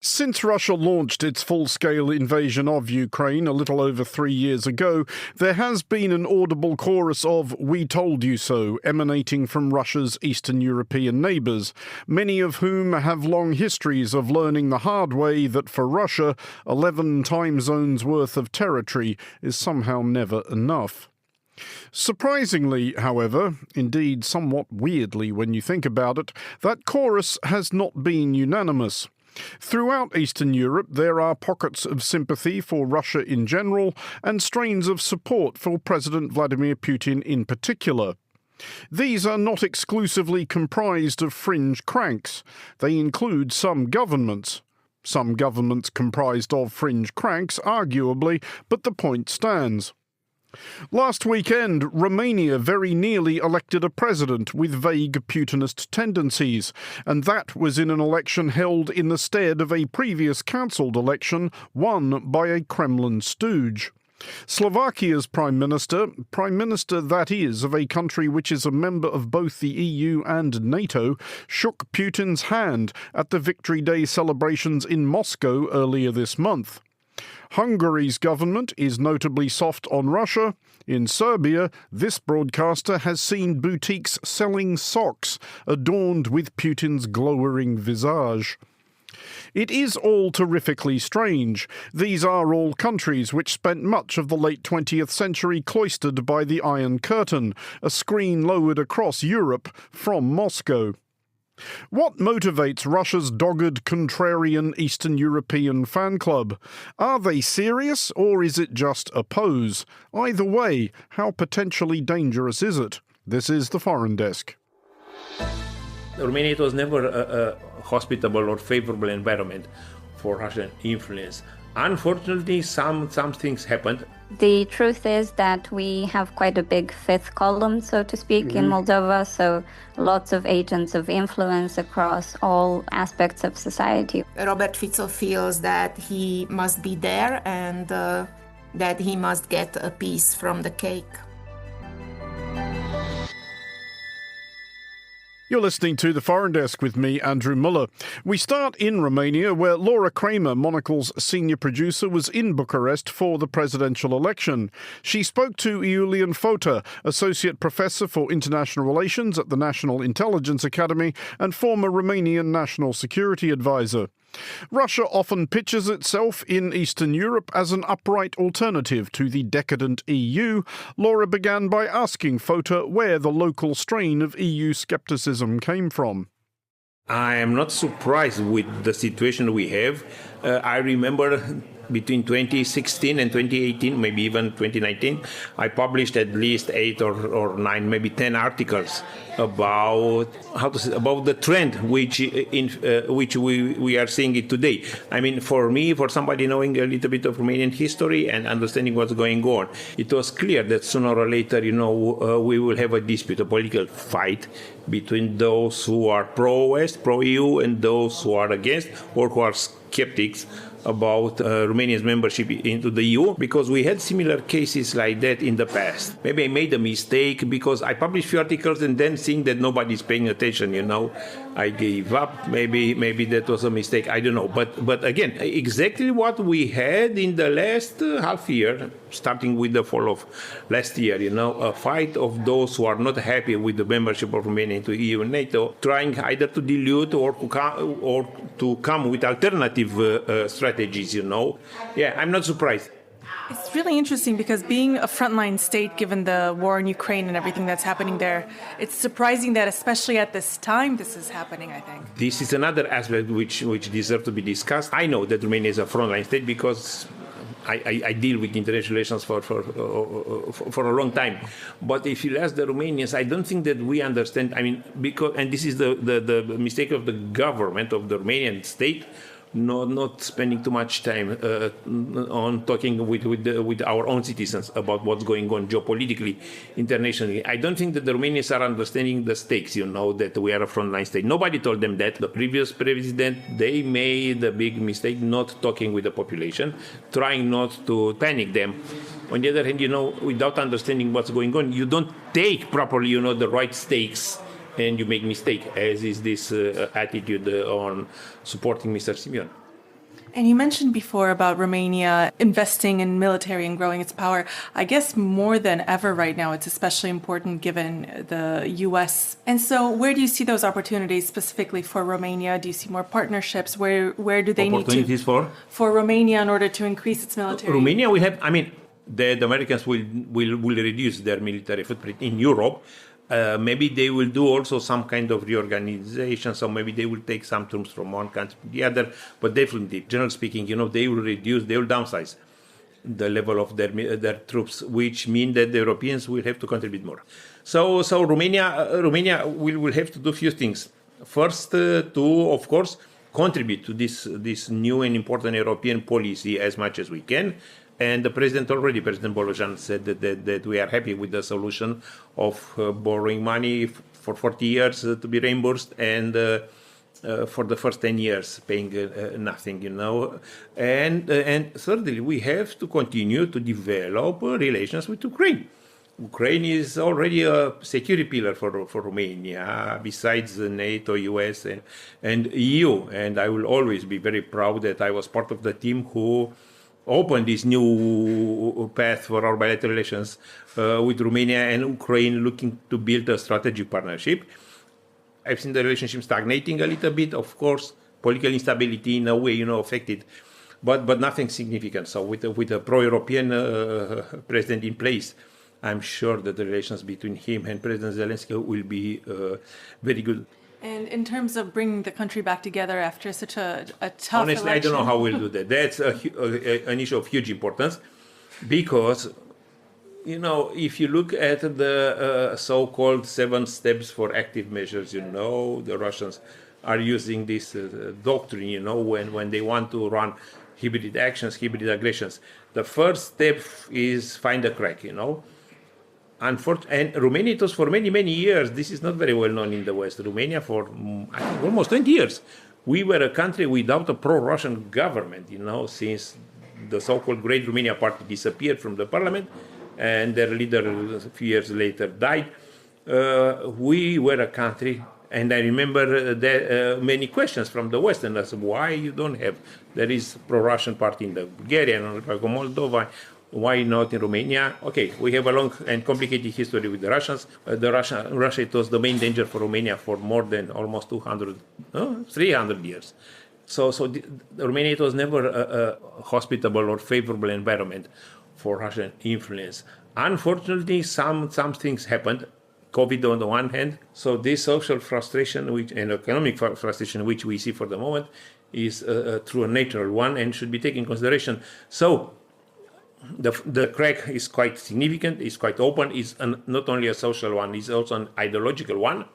Since Russia launched its full-scale invasion of Ukraine a little over 3 years ago, there has been an audible chorus of "we told you so" emanating from Russia's Eastern European neighbours, many of whom have long histories of learning the hard way that for Russia, 11 time zones worth of territory is somehow never enough. Surprisingly, however, indeed somewhat weirdly when you think about it, that chorus has not been unanimous. Throughout Eastern Europe, there are pockets of sympathy for Russia in general and strains of support for President Vladimir Putin in particular. These are not exclusively comprised of fringe cranks. They include some governments. Some governments comprised of fringe cranks, arguably, but the point stands. Last weekend, Romania very nearly elected a president with vague Putinist tendencies, and that was in an election held in the stead of a previous cancelled election won by a Kremlin stooge. Slovakia's Prime Minister that is, of a country which is a member of both the EU and NATO, shook Putin's hand at the Victory Day celebrations in Moscow earlier this month. Hungary's government is notably soft on Russia. In Serbia, this broadcaster has seen boutiques selling socks adorned with Putin's glowering visage. It is all terrifically strange. These are all countries which spent much of the late 20th century cloistered by the Iron Curtain, a screen lowered across Europe from Moscow. What motivates Russia's dogged, contrarian Eastern European fan club? Are they serious, or is it just a pose? Either way, how potentially dangerous is it? This is the Foreign Desk. Romania was never a hospitable or favorable environment for Russian influence. Unfortunately, some things happened. The truth is that we have quite a big fifth column, so to speak, in Moldova, so lots of agents of influence across all aspects of society. Robert Fico feels that he must be there and that he must get a piece from the cake. You're listening to The Foreign Desk with me, Andrew Muller. We start in Romania, where Laura Kramer, Monocle's senior producer, was in Bucharest for the presidential election. She spoke to Iulian Fota, Associate Professor for International Relations at the National Intelligence Academy and former Romanian National Security Advisor. Russia often pitches itself in Eastern Europe as an upright alternative to the decadent EU. Laura began by asking Fota where the local strain of EU scepticism came from. I am not surprised with the situation we have. I remember between 2016 and 2018, maybe even 2019, I published at least 8 or 9, maybe 10 articles about about the trend which we are seeing it today. I mean, for me, for somebody knowing a little bit of Romanian history and understanding what's going on, it was clear that sooner or later, we will have a dispute, a political fight between those who are pro-West, pro-EU, and those who are against or who are skeptics about Romania's membership into the EU, because we had similar cases like that in the past. Maybe I made a mistake because I published few articles and then seeing that nobody's paying attention, I gave up. Maybe that was a mistake. I don't know. But again, exactly what we had in the last half year, starting with the fall of last year, a fight of those who are not happy with the membership of Romania into EU and NATO, trying either to dilute or to come with alternative strategies, Yeah, I'm not surprised. It's really interesting because being a frontline state, given the war in Ukraine and everything that's happening there, it's surprising that especially at this time this is happening, I think. This is another aspect which deserves to be discussed. I know that Romania is a frontline state because I deal with international relations for a long time. But if you ask the Romanians, I don't think that we understand, and this is the mistake of the government, of the Romanian state, not spending too much time on talking with our own citizens about what's going on geopolitically, internationally. I don't think that the Romanians are understanding the stakes, that we are a frontline state. Nobody told them that. The previous president, they made a big mistake not talking with the population, trying not to panic them. On the other hand, without understanding what's going on, you don't take properly, the right stakes, and you make mistake, as is this attitude on supporting Mr. Simeon. And you mentioned before about Romania investing in military and growing its power. I guess more than ever right now, it's especially important given the U.S. And so where do you see those opportunities specifically for Romania? Do you see more partnerships? Where do they need to... Opportunities for Romania in order to increase its military? Romania will have, the Americans will reduce their military footprint in Europe. Maybe they will do also some kind of reorganization, so maybe they will take some troops from one country to the other, but definitely, generally speaking, they will downsize the level of their troops, which mean that the Europeans will have to contribute more. So Romania will have to do a few things. First, to, of course, contribute to this new and important European policy as much as we can. And the President Bolojan said that we are happy with the solution of borrowing money for 40 years to be reimbursed and for the first 10 years paying nothing, And thirdly, we have to continue to develop relations with Ukraine. Ukraine is already a security pillar for Romania, besides the NATO, US, and EU. And I will always be very proud that I was part of the team who open this new path for our bilateral relations with Romania and Ukraine, looking to build a strategic partnership. I've seen the relationship stagnating a little bit, of course, political instability in a way, affected, but nothing significant. So with a pro-European president in place, I'm sure that the relations between him and President Zelensky will be very good. And in terms of bringing the country back together after such a tough Honestly, election? I don't know how we'll do that. That's an issue of huge importance because, if you look at the so-called 7 steps for active measures, the Russians are using this doctrine, when they want to run hybrid actions, hybrid aggressions. The first step is find a crack, And Romania, it was for many, many years. This is not very well known in the West. Romania, for I think almost 20 years, we were a country without a pro-Russian government, since the so-called Great Romania Party disappeared from the parliament and their leader a few years later died. We were a country, and I remember many questions from the Westerners, why you don't have, there is pro-Russian party in the Bulgaria and Moldova, why not in Romania? Okay, we have a long and complicated history with the Russians. Russia, it was the main danger for Romania for more than almost 300 years. So Romania, it was never a hospitable or favorable environment for Russian influence. Unfortunately, some things happened. COVID on the one hand. So this social frustration and economic frustration, which we see for the moment, is through a natural one and should be taken in consideration. So the crack is quite significant, is quite open, is not only a social one, it's also an ideological one.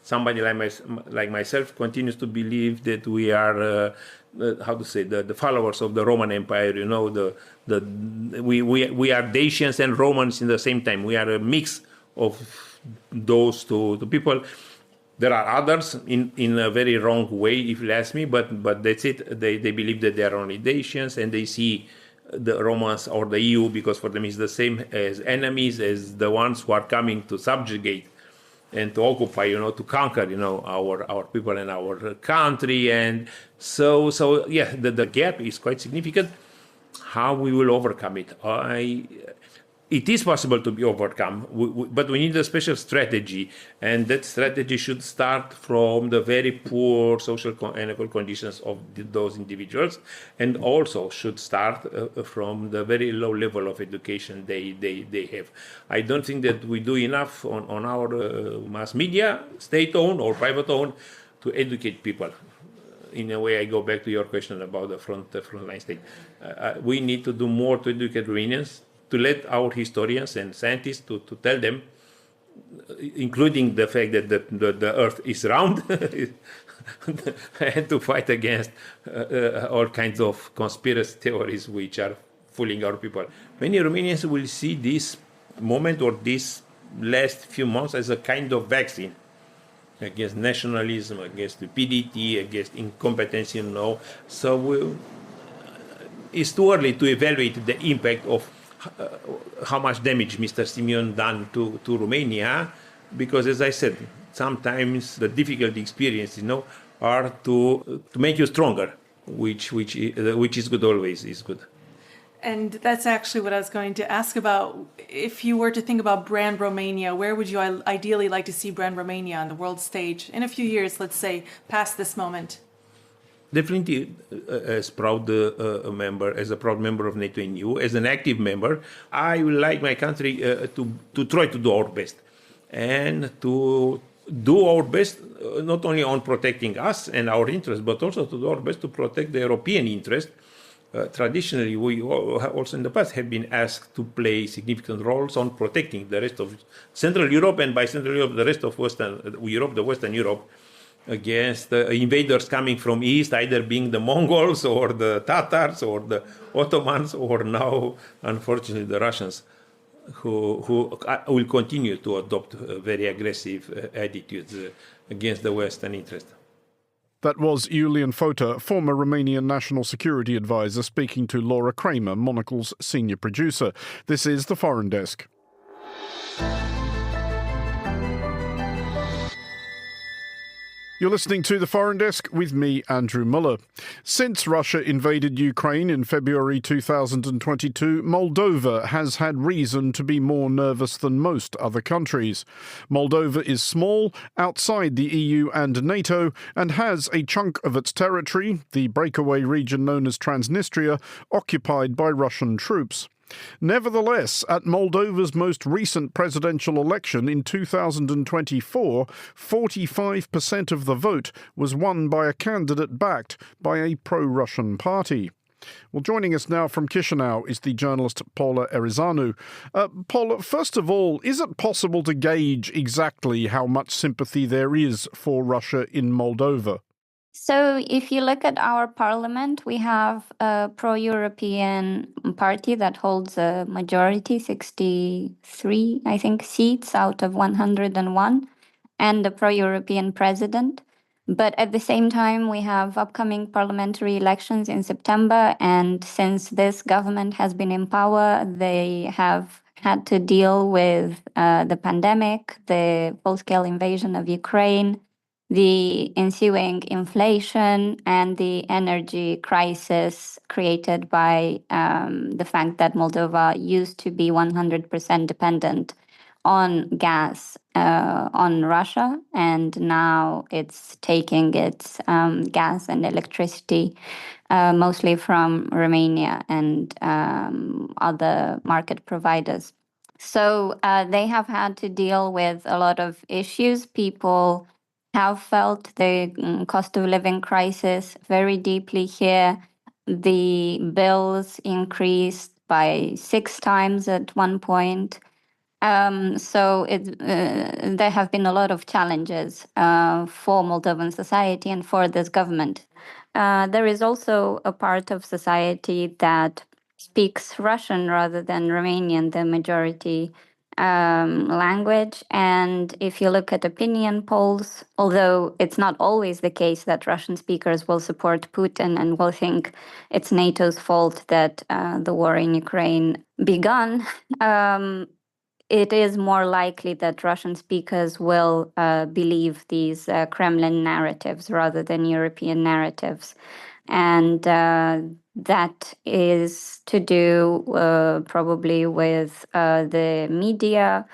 Somebody like myself continues to believe that we are, the followers of the Roman Empire, we are Dacians and Romans in the same time. We are a mix of those two people. There are others in a very wrong way, if you ask me, but that's it. They believe that they are only Dacians and they see the Romans or the EU, because for them it's the same as enemies, as the ones who are coming to subjugate and to occupy, to conquer, our people and our country. And so the gap is quite significant. How we will overcome it? It is possible to be overcome, but we need a special strategy, and that strategy should start from the very poor social and economic conditions of those individuals, and also should start from the very low level of education they have. I don't think that we do enough on our mass media, state-owned or private-owned, to educate people. In a way, I go back to your question about the frontline state. We need to do more to educate Romanians, to let our historians and scientists to tell them, including the fact that the earth is round, and to fight against all kinds of conspiracy theories which are fooling our people. Many Romanians will see this moment or this last few months as a kind of vaccine against nationalism, against stupidity, against incompetence, So it's too early to evaluate the impact of how much damage Mr. Simeon done to Romania, because as I said, sometimes the difficult experiences, are to make you stronger. which is good always is good. And that's actually what I was going to ask about. If you were to think about brand Romania, where would you ideally like to see brand Romania on the world stage in a few years, let's say, past this moment? Definitely, as a proud member of NATO and EU, as an active member, I would like my country to try to do our best, and to do our best not only on protecting us and our interests, but also to do our best to protect the European interest. Traditionally, we also in the past have been asked to play significant roles on protecting the rest of Central Europe, and by Central Europe, the rest of Western Europe, against invaders coming from east, either being the Mongols or the Tatars or the Ottomans, or now, unfortunately, the Russians, who will continue to adopt very aggressive attitudes against the Western interest. That was Julian Fota, former Romanian National Security Advisor, speaking to Laura Kramer, Monocle's senior producer. This is The Foreign Desk. You're listening to The Foreign Desk with me, Andrew Muller. Since Russia invaded Ukraine in February 2022, Moldova has had reason to be more nervous than most other countries. Moldova is small, outside the EU and NATO, and has a chunk of its territory, the breakaway region known as Transnistria, occupied by Russian troops. Nevertheless, at Moldova's most recent presidential election in 2024, 45% of the vote was won by a candidate backed by a pro-Russian party. Well, joining us now from Chisinau is the journalist Paula Erizanu. Paula, first of all, is it possible to gauge exactly how much sympathy there is for Russia in Moldova? So if you look at our parliament, we have a pro-European party that holds a majority, 63, I think, seats out of 101, and a pro-European president. But at the same time, we have upcoming parliamentary elections in September, and since this government has been in power, they have had to deal with the pandemic, the full-scale invasion of Ukraine, the ensuing inflation, and the energy crisis created by the fact that Moldova used to be 100% dependent on gas on Russia, and now it's taking its gas and electricity mostly from Romania and other market providers. So they have had to deal with a lot of issues. People have felt the cost of living crisis very deeply here. The bills increased by 6 times at one point. So there have been a lot of challenges for Moldovan society and for this government. There is also a part of society that speaks Russian rather than Romanian, the majority language. And if you look at opinion polls, although it's not always the case that Russian speakers will support Putin and will think it's NATO's fault that the war in Ukraine begun, it is more likely that Russian speakers will believe these Kremlin narratives rather than European narratives. And that is to do probably with the media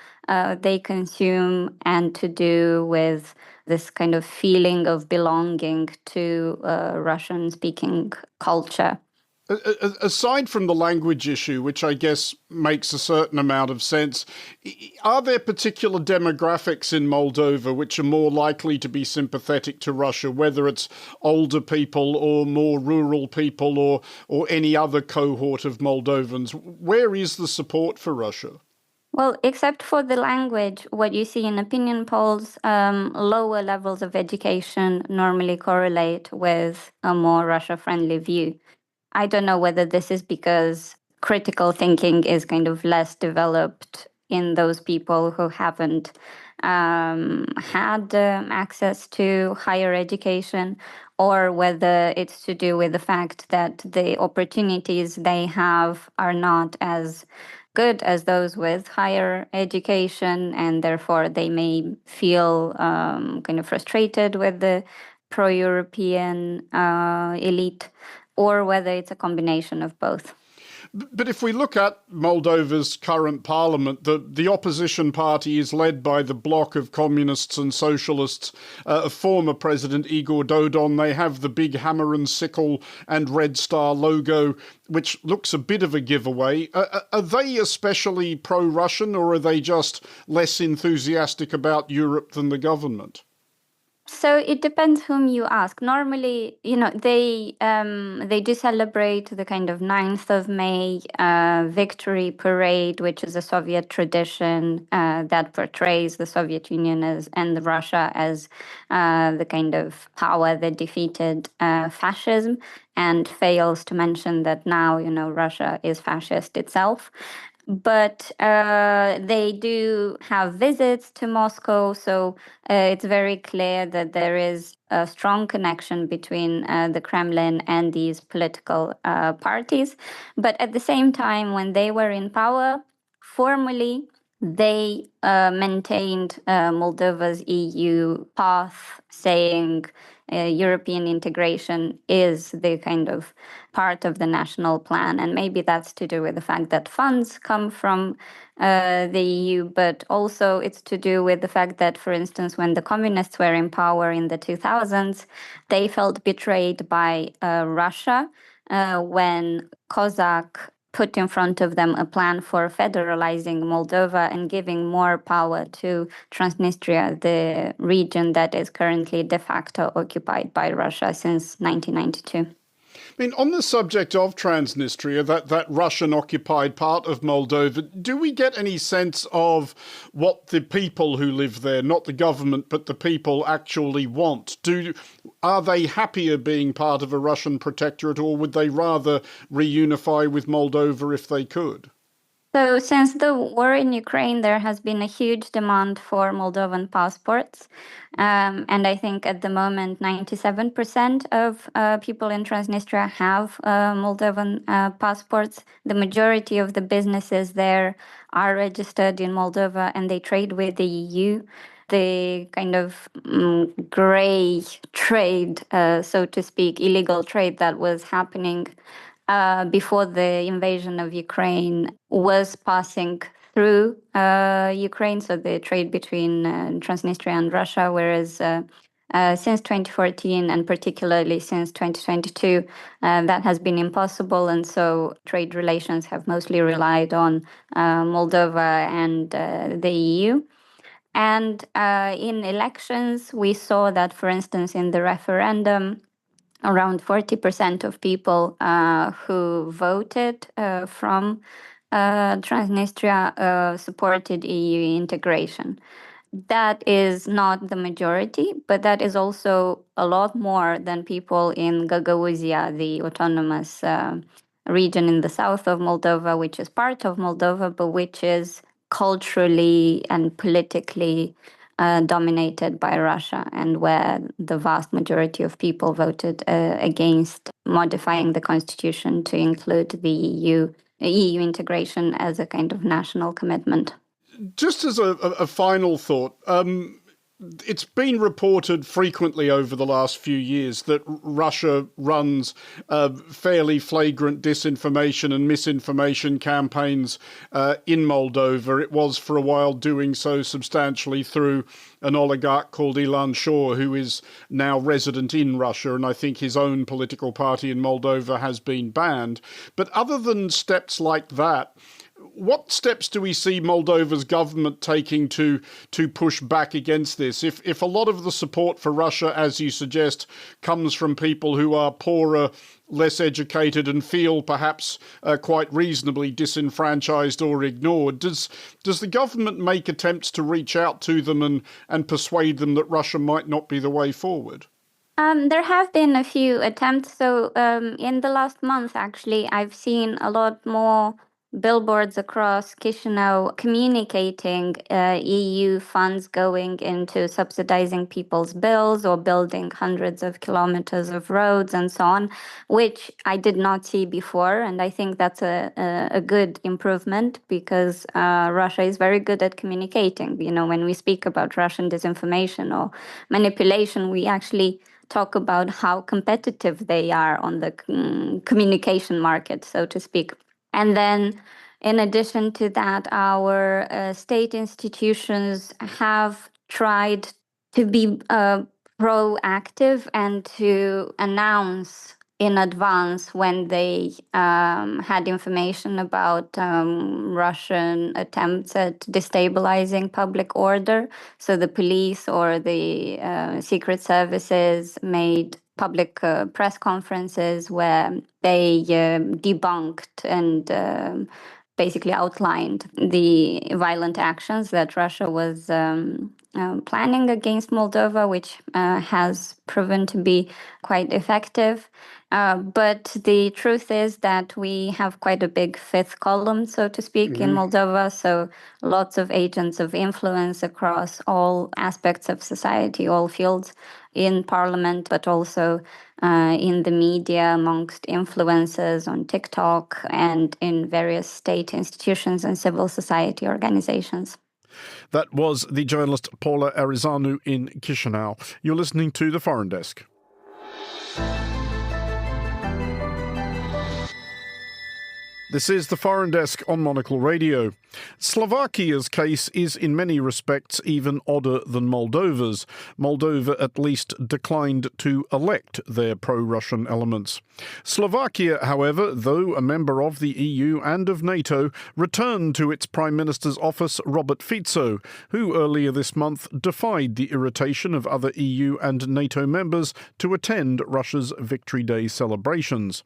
they consume, and to do with this kind of feeling of belonging to Russian-speaking culture. Aside from the language issue, which I guess makes a certain amount of sense, are there particular demographics in Moldova which are more likely to be sympathetic to Russia, whether it's older people or more rural people or any other cohort of Moldovans? Where is the support for Russia? Well, except for the language, what you see in opinion polls, lower levels of education normally correlate with a more Russia-friendly view. I don't know whether this is because critical thinking is kind of less developed in those people who haven't had access to higher education, or whether it's to do with the fact that the opportunities they have are not as good as those with higher education, and therefore they may feel kind of frustrated with the pro-European elite, or whether it's a combination of both. But if we look at Moldova's current parliament, the opposition party is led by the bloc of communists and socialists of former President Igor Dodon. They have the big hammer and sickle and red star logo, which looks a bit of a giveaway. Are they especially pro-Russian, or are they just less enthusiastic about Europe than the government? So it depends whom you ask. Normally, they do celebrate the kind of 9th of May victory parade, which is a Soviet tradition that portrays the Soviet Union and Russia as the kind of power that defeated fascism, and fails to mention that now, Russia is fascist itself. But they do have visits to Moscow, so it's very clear that there is a strong connection between the Kremlin and these political parties. But at the same time, when they were in power, formally, they maintained Moldova's EU path, saying European integration is the kind of part of the national plan. And maybe that's to do with the fact that funds come from the EU, but also it's to do with the fact that, for instance, when the communists were in power in the 2000s, they felt betrayed by Russia when Kozak put in front of them a plan for federalizing Moldova and giving more power to Transnistria, the region that is currently de facto occupied by Russia since 1992. I mean, on the subject of Transnistria, that Russian-occupied part of Moldova, do we get any sense of what the people who live there, not the government, but the people actually want? Are they happier being part of a Russian protectorate, or would they rather reunify with Moldova if they could? So since the war in Ukraine, there has been a huge demand for Moldovan passports. And I think at the moment, 97% of people in Transnistria have Moldovan passports. The majority of the businesses there are registered in Moldova, and they trade with the EU. The kind of gray trade, so to speak, illegal trade that was happening before the invasion of Ukraine was passing through Ukraine, so the trade between Transnistria and Russia, whereas since 2014 and particularly since 2022, that has been impossible, and so trade relations have mostly relied on Moldova and the EU. And in elections, we saw that, for instance, in the referendum, around 40% of people who voted from Transnistria supported EU integration. That is not the majority, but that is also a lot more than people in Gagauzia, the autonomous region in the south of Moldova, which is part of Moldova, but which is culturally and politically dominated by Russia, and where the vast majority of people voted against modifying the constitution to include the EU integration as a kind of national commitment. Just as a final thought, it's been reported frequently over the last few years that Russia runs fairly flagrant disinformation and misinformation campaigns in Moldova. It was for a while doing so substantially through an oligarch called Ilan Shor, who is now resident in Russia, and I think his own political party in Moldova has been banned. But other than steps like that, what steps do we see Moldova's government taking to push back against this? If a lot of the support for Russia, as you suggest, comes from people who are poorer, less educated, and feel perhaps quite reasonably disenfranchised or ignored, does the government make attempts to reach out to them and persuade them that Russia might not be the way forward? There have been a few attempts. So in the last month, actually, I've seen a lot more billboards across Chisinau communicating EU funds going into subsidizing people's bills or building hundreds of kilometers of roads and so on, which I did not see before. And I think that's a good improvement, because Russia is very good at communicating. When we speak about Russian disinformation or manipulation, we actually talk about how competitive they are on the communication market, so to speak. And then, in addition to that, our state institutions have tried to be proactive and to announce in advance when they had information about Russian attempts at destabilizing public order. So the police or the secret services made public press conferences where they debunked and basically outlined the violent actions that Russia was planning against Moldova, which has proven to be quite effective. But the truth is that we have quite a big fifth column, so to speak, in Moldova. So lots of agents of influence across all aspects of society, all fields in parliament, but also in the media, amongst influencers on TikTok and in various state institutions and civil society organizations. That was the journalist Paula Arizanu in Chisinau. You're listening to The Foreign Desk. This is The Foreign Desk on Monocle Radio. Slovakia's case is in many respects even odder than Moldova's. Moldova at least declined to elect their pro-Russian elements. Slovakia, however, though a member of the EU and of NATO, returned to its Prime Minister's office Robert Fico, who earlier this month defied the irritation of other EU and NATO members to attend Russia's Victory Day celebrations.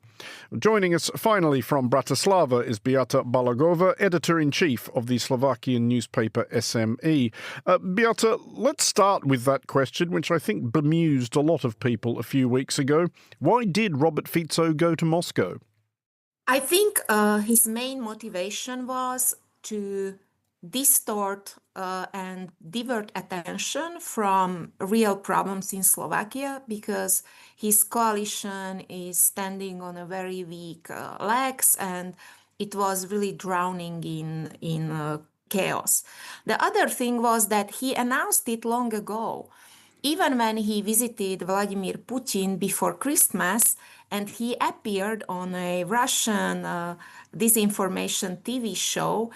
Joining us finally from Bratislava is Beata Balagova, editor-in-chief of the Slovakian newspaper SME. Beata, let's start with that question, which I think bemused a lot of people a few weeks ago. Why did Robert Fico go to Moscow? I think his main motivation was to distort and divert attention from real problems in Slovakia, because his coalition is standing on a very weak legs, and it was really drowning in chaos. The other thing was that he announced it long ago, even when he visited Vladimir Putin before Christmas, and he appeared on a Russian disinformation TV show.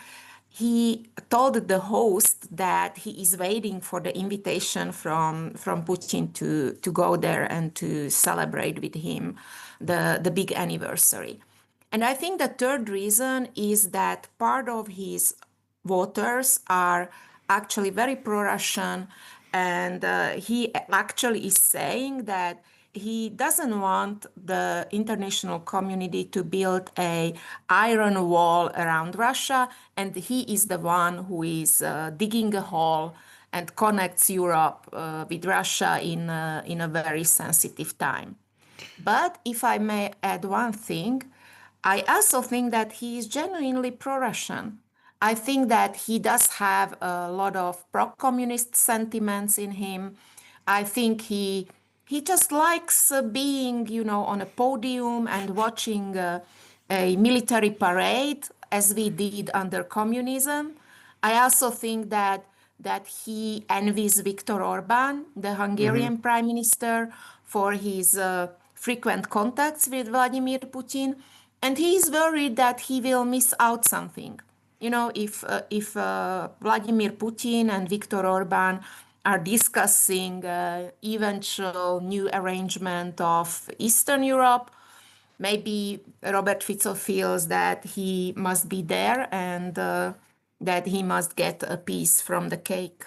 He told the host that he is waiting for the invitation from Putin to go there and to celebrate with him the big anniversary. And I think the third reason is that part of his voters are actually very pro-Russian, and he actually is saying that he doesn't want the international community to build an iron wall around Russia, and he is the one who is digging a hole and connects Europe with Russia in a very sensitive time. But if I may add one thing, I also think that he is genuinely pro-Russian. I think that he does have a lot of pro-communist sentiments in him. I think he just likes being, on a podium and watching a military parade, as we did under communism. I also think that he envies Viktor Orban, the Hungarian prime minister, for his frequent contacts with Vladimir Putin. And he is worried that he will miss out something. If Vladimir Putin and Viktor Orban are discussing eventual new arrangement of Eastern Europe, maybe Robert Fico feels that he must be there and that he must get a piece from the cake.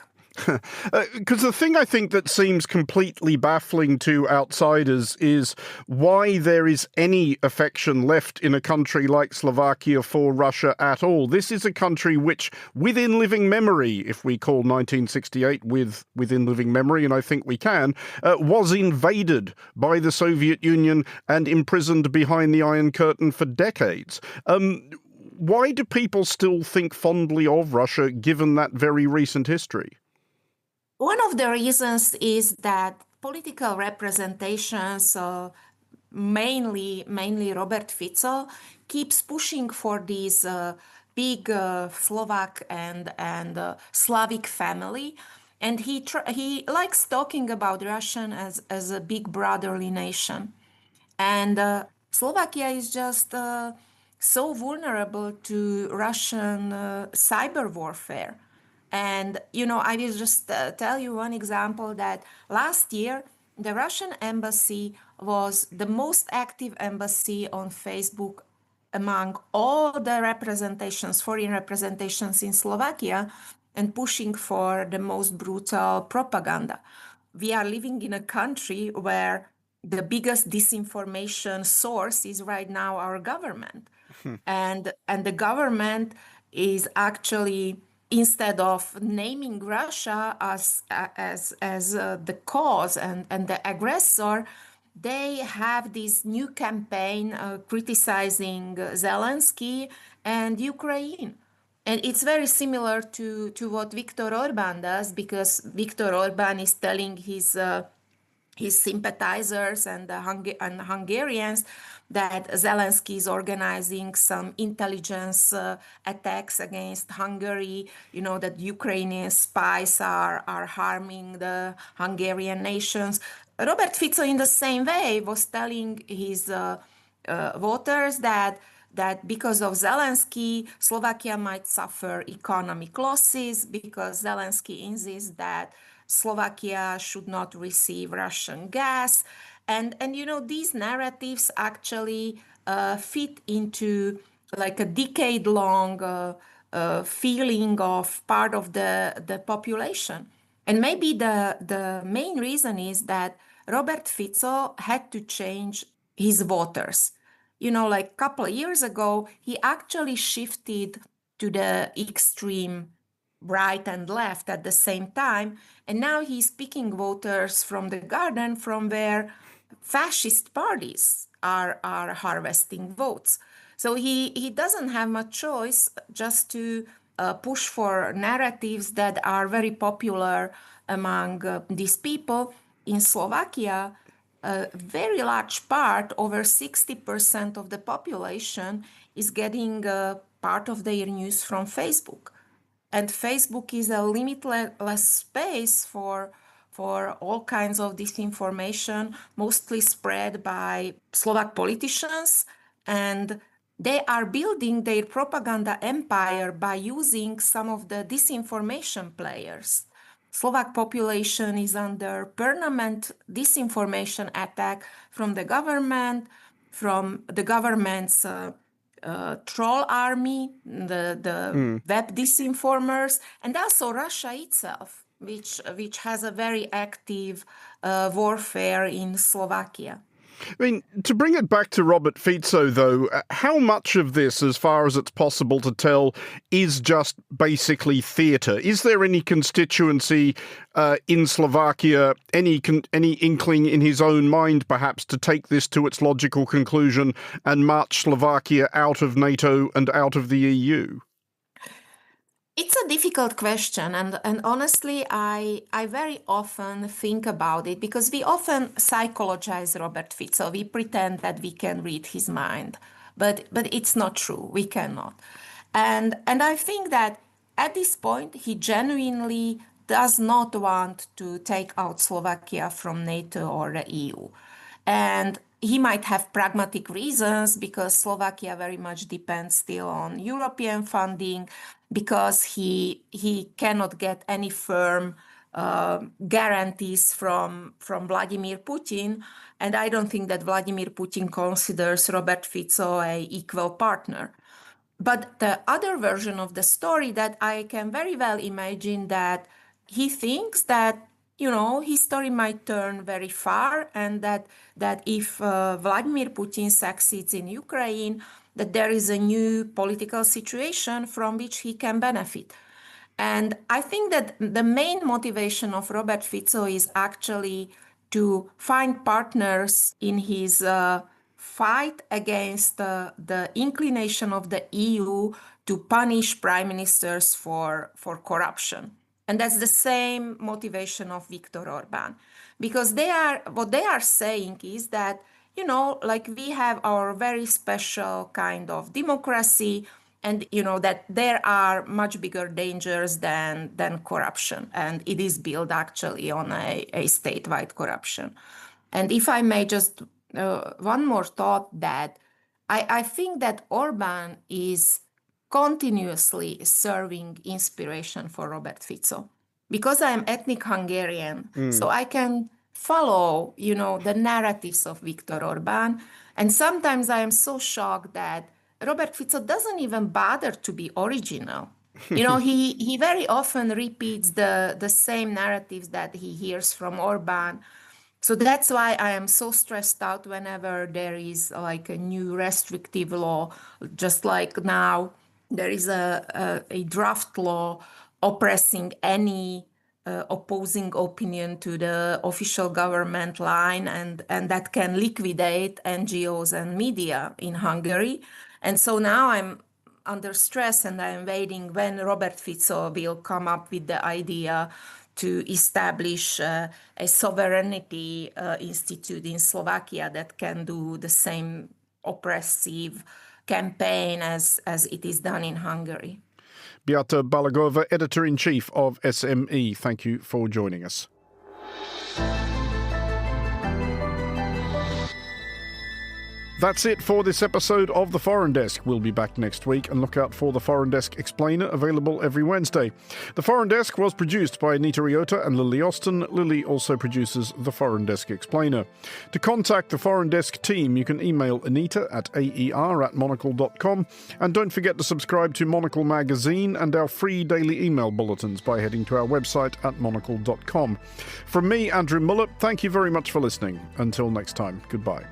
Because the thing I think that seems completely baffling to outsiders is why there is any affection left in a country like Slovakia for Russia at all. This is a country which, within living memory, if we call 1968 within living memory, and I think we can, was invaded by the Soviet Union and imprisoned behind the Iron Curtain for decades. Why do people still think fondly of Russia, given that very recent history? One of the reasons is that political representations, mainly Robert Fico, keeps pushing for these big Slovak and Slavic family. And he likes talking about Russian as a big brotherly nation. And Slovakia is just so vulnerable to Russian cyber warfare. And, I will just tell you one example that last year, the Russian embassy was the most active embassy on Facebook among all the representations, foreign representations in Slovakia, and pushing for the most brutal propaganda. We are living in a country where the biggest disinformation source is right now our government. And the government is actually, instead of naming Russia as the cause and the aggressor, they have this new campaign criticizing Zelensky and Ukraine. And it's very similar to what Viktor Orban does, because Viktor Orban is telling his sympathizers and Hungarians that Zelensky is organizing some intelligence attacks against Hungary, that Ukrainian spies are harming the Hungarian nations. Robert Fico, in the same way, was telling his voters that because of Zelensky, Slovakia might suffer economic losses, because Zelensky insists that Slovakia should not receive Russian gas. And these narratives actually fit into like a decade-long feeling of part of the population. And maybe the main reason is that Robert Fico had to change his voters. Like a couple of years ago, he actually shifted to the extreme right and left at the same time. And now he's picking voters from the garden from where fascist parties are harvesting votes. So he doesn't have much choice just to push for narratives that are very popular among these people. In Slovakia, a very large part, over 60% of the population, is getting part of their news from Facebook. And Facebook is a limitless space for all kinds of disinformation, mostly spread by Slovak politicians. And they are building their propaganda empire by using some of the disinformation players. Slovak population is under permanent disinformation attack from the government, from the government's troll army, the web disinformers, and also Russia itself, which has a very active warfare in Slovakia. I mean, to bring it back to Robert Fico, though, how much of this, as far as it's possible to tell, is just basically theatre? Is there any constituency in Slovakia, any inkling in his own mind, perhaps, to take this to its logical conclusion and march Slovakia out of NATO and out of the EU? It's a difficult question, and honestly, I very often think about it, because we often psychologize Robert Fico. We pretend that we can read his mind, but it's not true. We cannot. And I think that at this point, he genuinely does not want to take out Slovakia from NATO or the EU. And he might have pragmatic reasons, because Slovakia very much depends still on European funding, because he cannot get any firm guarantees from Vladimir Putin. And I don't think that Vladimir Putin considers Robert Fico an equal partner. But the other version of the story that I can very well imagine, that he thinks that history might turn very far, and that if Vladimir Putin succeeds in Ukraine, that there is a new political situation from which he can benefit. And I think that the main motivation of Robert Fico is actually to find partners in his fight against the inclination of the EU to punish prime ministers for corruption. And that's the same motivation of Viktor Orban, because what they are saying is that, like we have our very special kind of democracy, and that there are much bigger dangers than corruption, and it is built actually on a statewide corruption. And if I may just one more thought, that I think that Orbán is continuously serving inspiration for Robert Fico, because I am ethnic Hungarian, so I can follow the narratives of Viktor Orbán, and sometimes I am so shocked that Robert Fico doesn't even bother to be original. He very often repeats the same narratives that he hears from Orbán. So that's why I am so stressed out whenever there is like a new restrictive law. Just like now, there is a draft law oppressing any opposing opinion to the official government line, and that can liquidate NGOs and media in Hungary. And so now I'm under stress, and I'm waiting when Robert Fico will come up with the idea to establish a sovereignty institute in Slovakia that can do the same oppressive campaign as it is done in Hungary. Beata Balagova, Editor-in-Chief of SME, thank you for joining us. That's it for this episode of The Foreign Desk. We'll be back next week, and look out for The Foreign Desk Explainer, available every Wednesday. The Foreign Desk was produced by Anita Riota and Lily Austin. Lily also produces The Foreign Desk Explainer. To contact the Foreign Desk team, you can email Anita at aer@monocle.com, and don't forget to subscribe to Monocle Magazine and our free daily email bulletins by heading to our website at monocle.com. From me, Andrew Mullett, thank you very much for listening. Until next time, goodbye.